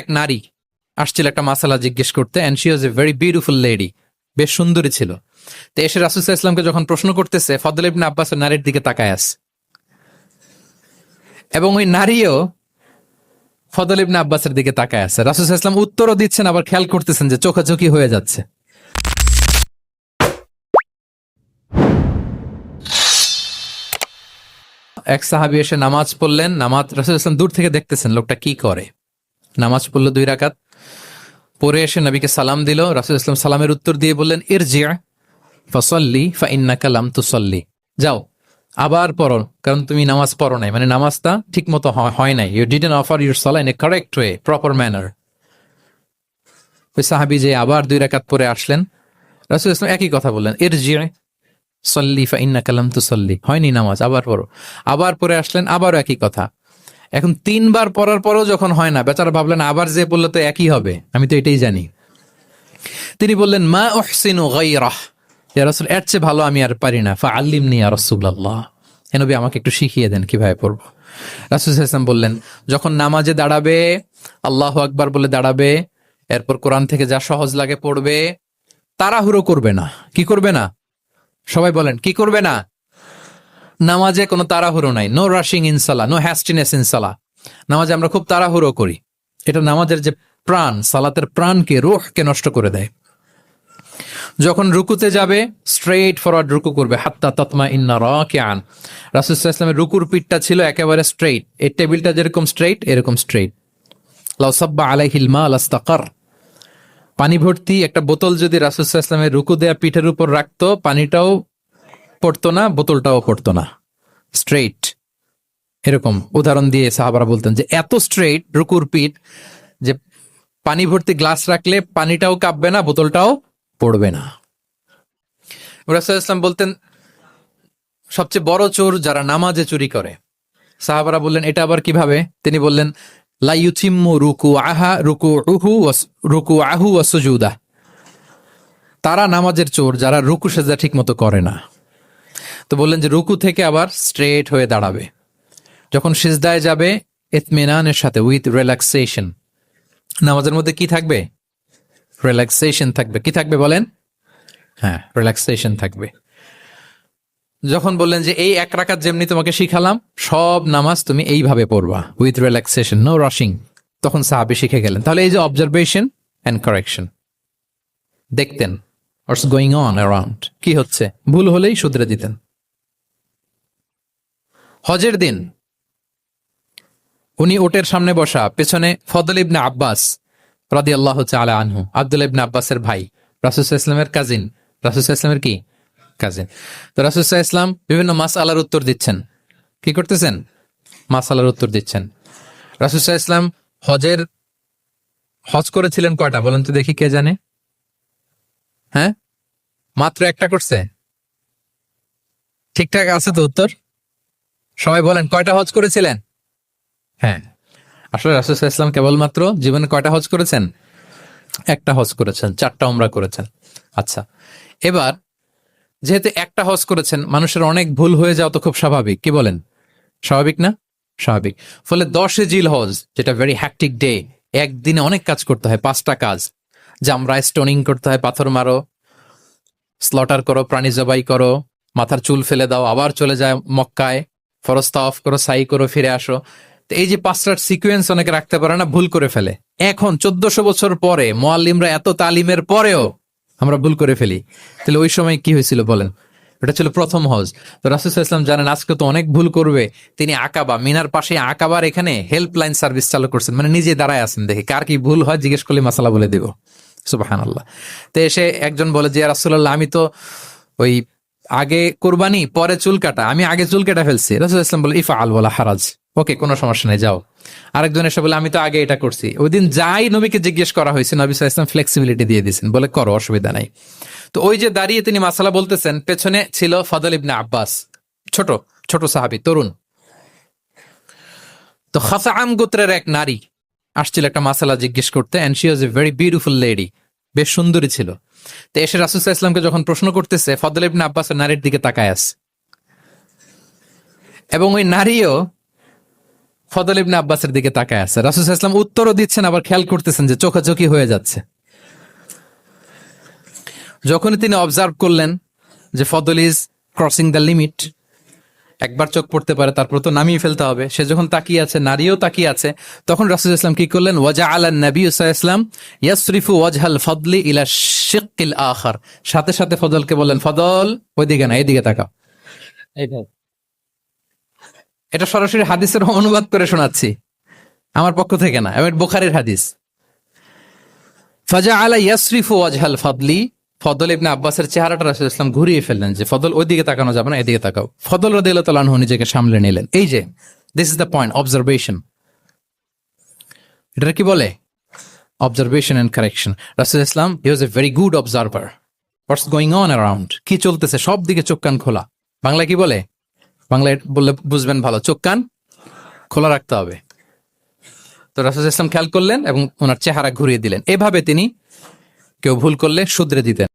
এক নারী আসছিল একটা মাসালা জিজ্ঞেস করতে, and she was a very beautiful lady, বেশ সুন্দরী ছিল। তো এসে রাসূল সাল্লাল্লাহু আলাইহি ওয়াসাল্লামকে যখন প্রশ্ন করতেছে, ফদল ইবনে আব্বাস নারীর দিকে তাকায় আছে, এবং ওই নারীও ফদল ইবনে আব্বাসের দিকে তাকায় আছে। রাসূল সাল্লাল্লাহু আলাইহি ওয়াসাল্লাম উত্তরও দিচ্ছেন, আবার খেয়াল করতেছেন যে চোখাচোখি হয়ে যাচ্ছে। এক সাহাবী এসে নামাজ পড়লেন, নামাজ রাসূল সাল্লাল্লাহু আলাইহি ওয়াসাল্লাম দূর থেকে দেখতেছেন লোকটা কি করে। নামাজ পড়লো 2 রাকাত, পরে এসে নবীকে সালাম দিল। রাসূল সাল্লাল্লাহু আলাইহি ওয়াসাল্লাম সালামের উত্তর দিয়ে বললেন, ইরজি' ফাসাল্লি ফাইন্নাকা লাম তুসাল্লি, যাও আবার পড়ো, কারণ তুমি নামাজ পড়ো নাই, মানে নামাজটা ঠিক মতো হয় নাই। ইউ ডিডন্ট অফার ইউর সালাহ in a correct way, proper manner. ওই সাহাবী যে আবার 2 রাকাত পরে আসলেন, রাসূল সাল্লাল্লাহু আলাইহি ওয়াসাল্লাম একই কথা বললেন, ইরজি' সাল্লি ফাইন্নাকা লাম তুসাল্লি, হয়নি নামাজ, আবার পড়ো। আবার পরে আসলেন, আবারও একই কথা। এখন 3 বার পড়ার পরেও যখন হয় না, বেচারা ভাবলেন আবার যে বললে তো একই হবে, আমি তো এটাই জানি। তিনি বললেন, মা উহসিনু গায়রাহ, ইয়া রাসূল, এর চেয়ে ভালো আমি আর পারি না, ফাআল্লিমনি ইয়া রাসূলুল্লাহ, হে নবী আমাকে একটু শিখিয়ে দেন কিভাবে পড়বো। রাসূল সাল্লাল্লাহু আলাইহি ওয়াসাল্লাম বললেন, যখন নামাজে দাঁড়াবে, আল্লাহু আকবার বলে দাঁড়াবে, এরপর কোরআন থেকে যা সহজ লাগে পড়বে, তাড়াহুড়ো করবে না। কি করবে না? সবাই বলেন, কি করবে না? নামাজে কোনো তাড়াহুড়ো নাই, নো রাশিং ইন সালাহ, নো হ্যাস্টিনেস ইন সালাহ। নামাজে আমরা খুব তাড়াহুড়ো করি, এটা নামাজের যে প্রাণ, সালাতের প্রাণকে, রূহকে নষ্ট করে দেয়। যখন রুকুতে যাবে, স্ট্রেইট ফরওয়ার্ড রুকু করবে, হাত্তা তাতমা ইন্না রাকিআন। রাসূল সাল্লাল্লাহু আলাইহি ওয়াসাল্লামের রুকুর পিঠটা ছিল একেবারে স্ট্রেইট, এই টেবিলটা যেরকম স্ট্রেইট, এরকম স্ট্রেইট। লাউ সাব্বা আলাইহিল মা লাস্তাকার, পানি ভর্তি একটা বোতল যদি রাসূল সাল্লাল্লাহু আলাইহি ওয়াসাল্লামের রুকু দেয়া পিঠের উপর রাখতো, পানিটাও পড়তো না, বোতলটাও পড়তো না, স্ট্রেইট। এরকম উদাহরণ দিয়ে সাহাবারা বলতেন যে এত স্ট্রেইট রুকুর পিঠ যে পানি ভর্তি গ্লাস রাখলে পানিটাও কাঁপবে না, বোতলটাও পড়বে না। রাসূল সাল্লাল্লাহু আলাইহি ওয়াসাল্লাম বলতেন, সবচেয়ে বড় চোর যারা নামাজে চুরি করে। সাহাবারা বললেন, এটা আবার কিভাবে? তিনি বললেন, লা ইউতিম্মু রুকুআহু ওয়া সুজুদাহ, তারা নামাজের চোর যারা রুকু সেজদা ঠিক মতো করে না। তো বললেন যে রুকু থেকে আবার স্ট্রেট হয়ে দাঁড়াবে, যখন সিজদায় যাবে ইতমিনানের সাথে, উইথ রিল্যাক্সেশন। নামাজের মধ্যে কি থাকবে? রিল্যাক্সেশন থাকবে। কি থাকবে বলেন? হ্যাঁ, রিল্যাক্সেশন থাকবে। যখন বললেন যে এই 1 রাকাত যেমনি তোমাকে শিখালাম, সব নামাজ তুমি এইভাবে পড়বা, উইথ রিল্যাক্সেশন, নো রাশিং, তখন সাহাবী শিখে গেলেন। তাহলে এই যে অবজারভেশন এন্ড কারেকশন, দেখতেন হোয়াটস গোয়িং অন অ্যারাউন্ড, কি হচ্ছে, ভুল হলেই শুধরে দিতেন। হজের দিন উনি ওটের সামনে বসা, পেছনে ফদল ইবনে আব্বাস রাদিয়াল্লাহু তাআলা আনহু, আব্দুল্লাহ ইবনে আব্বাসের ভাই, রাসূল সাল্লাল্লাহু আলাইহি ওয়াসাল্লামের কাজিন, রাসূল সাল্লাল্লাহু আলাইহি ওয়াসাল্লামের কি কাজিন। তো রাসূল সাল্লাল্লাহু আলাইহি ওয়াসাল্লাম বিভিন্ন মাসআলার উত্তর দিচ্ছেন। কি করতেছেন? মাসআলার উত্তর দিচ্ছেন। রাসূল সাল্লাল্লাহু আলাইহি ওয়াসাল্লাম হজ করেছিলেন কয়টা বলেন তো দেখি, কে জানে? হ্যাঁ, মাত্র একটা করছে। ঠিকঠাক আছে তো উত্তর? সবাই বলেন, কয়টা হজ করেছিলেন? হ্যাঁ, আসলে রাসূল সাল্লাল্লাহু আলাইহি ওয়াসাল্লাম কেবলমাত্র জীবনে কয়টা হজ করেছেন? একটা হজ করেছেন, 4টা উমরা করেছেন। আচ্ছা, এবার যেহেতু একটা হজ করেছেন, মানুষের অনেক ভুল হয়ে যাওয়া তো খুব স্বাভাবিক। কি বলেন? স্বাভাবিক না? স্বাভাবিক। ফলে 10 জিল হজ, যেটা ভেরি হ্যাকটিক ডে, একদিনে অনেক কাজ করতে হয়, 5টা কাজ। জামরায় স্টোনিং করতে হয়, পাথর মারো, স্লটার করো, প্রাণী জবাই করো, মাথার চুল ফেলে দাও, আবার চলে যায় মক্কায়, ফরজ তাওয়াফ করো, সাই করো, ফিরে আসো। তো এই যে 5টার সিকোয়েন্স অনেকে রাখতে পারে না, ভুল করে ফেলে। এখন 1400 বছর পরে, মুআল্লিমরা এত তালিমের পরেও আমরা ভুল করে ফেলি। তাহলে ওই সময় কি হয়েছিল বলেন? এটা ছিল প্রথম হজ। তো রাসূল সাল্লাল্লাহু আলাইহি ওয়াসাল্লাম জানেন আজকে তো অনেক ভুল করবে, তিনি আকাবা, মিনার পাশে আকাবার এখানে হেল্পলাইন সার্ভিস চালু করছেন, মানে নিজে দাঁড়ায় আছেন, দেখি কার কি ভুল হয়, জিজ্ঞেস করলে মাসালা বলে দেব। সুবহানাল্লাহ। তো এসে একজন বলে যে, ইয়া রাসূলুল্লাহ, আমি তো ওই আগে কুরবানি পরে চুল কাটা, আমি আগে চুল কেটে ফেলছি। রাসূল সাল্লাল্লাহু আলাইহি ওয়াসাল্লাম বলে, ইফআল ওয়ালা হারাজ, ওকে, কোনো সমস্যা নেই, যাও। আরেকজন এসে বলে, আমি তো আগে এটা করছি। ওই দিন যাই নবীকে জিজ্ঞেস করা হয়েছে, নবী সাল্লাল্লাহু আলাইহি ওয়াসাল্লাম ফ্লেক্সিবিলিটি দিয়ে দিয়েছেন, বলে করো, অসুবিধা নাই। তো ওই যে দাঁড়িয়ে তিনি মাসালা বলতেছেন, পেছনে ছিল ফদল ইবনে আব্বাস, ছোট ছোট সাহাবী, তরুণ। তো খাসাআম গোত্রের এক নারী আসছিল একটা মাসালা জিজ্ঞেস করতে, and she was a very beautiful lady, বেশ সুন্দরী ছিল। তো এসে রাসূল সাল্লাল্লাহু আলাইহি ওয়াসাল্লামকে যখন প্রশ্ন করতেছে, ফদল ইবনে আব্বাস নারীর দিকে তাকায় আছে, এবং ওই নারীও ফদল ইবনে আব্বাসের দিকে তাকায় আছে। রাসূল সাল্লাল্লাহু আলাইহি ওয়াসাল্লাম উত্তরও দিচ্ছেন, আবার খেয়াল করতেছেন যে চোখাচোখি হয়ে যাচ্ছে। যখনই তিনি অবজার্ভ করলেন যে ফদল ইজ ক্রসিং দ্য লিমিট, একবার চোখ পড়তে পারে, তারপর তো নামিয়ে ফেলতে হবে, সে যখন তাকিয়ে আছে, নারীও তাকিয়ে আছে, তখন রাসূল সাল্লাল্লাহু আলাইহি ওয়াসাল্লাম কি করলেন? ওয়াজআলা নবী সাল্লাল্লাহু আলাইহি ওয়াসাল্লাম ইয়াসরিফু ওয়াজহাল ফদলি ইলা শিক্কিল আখার, সাথে সাথে ফদলকে বললেন, ফদল ওইদিকে না, এদিকে তাকাও। এটা সরাসরি হাদিসের অনুবাদ করে শোনাচ্ছি, আমার পক্ষ থেকে না, এটা বুখারীর হাদিস। ফাজআলা ইয়াসরিফু ওয়াজহাল ফদলি, ফদল ইবনে আব্বাসের চেহারাটা রাসূল সাল্লাল্লাহু আলাইহি ওয়াসাল্লাম ঘুরিয়ে ফেললেন যে ফদল ওইদিকে তাকানো যাবে না, এদিকে তাকাও। ফদল রাদিয়াল্লাহু তাআলা আনহু নিজেকে সামলে নিলেন। এই যে this is the point, observation. এটা কি বলে? Observation and correction. রাসূল ইসলাম he was a very good observer, what's going on around, কি চলতেছে সব দিকে চোখ কান খোলা। বাংলায় কি বলে? বাংলায় বললে বুঝবেন ভালো, চোখ কান খোলা রাখতে হবে। তো রাসূল ইসলাম খেয়াল করলেন এবং ওনার চেহারা ঘুরিয়ে দিলেন। এভাবে তিনি কেউ ভুল করলে শুধরে দিতেন।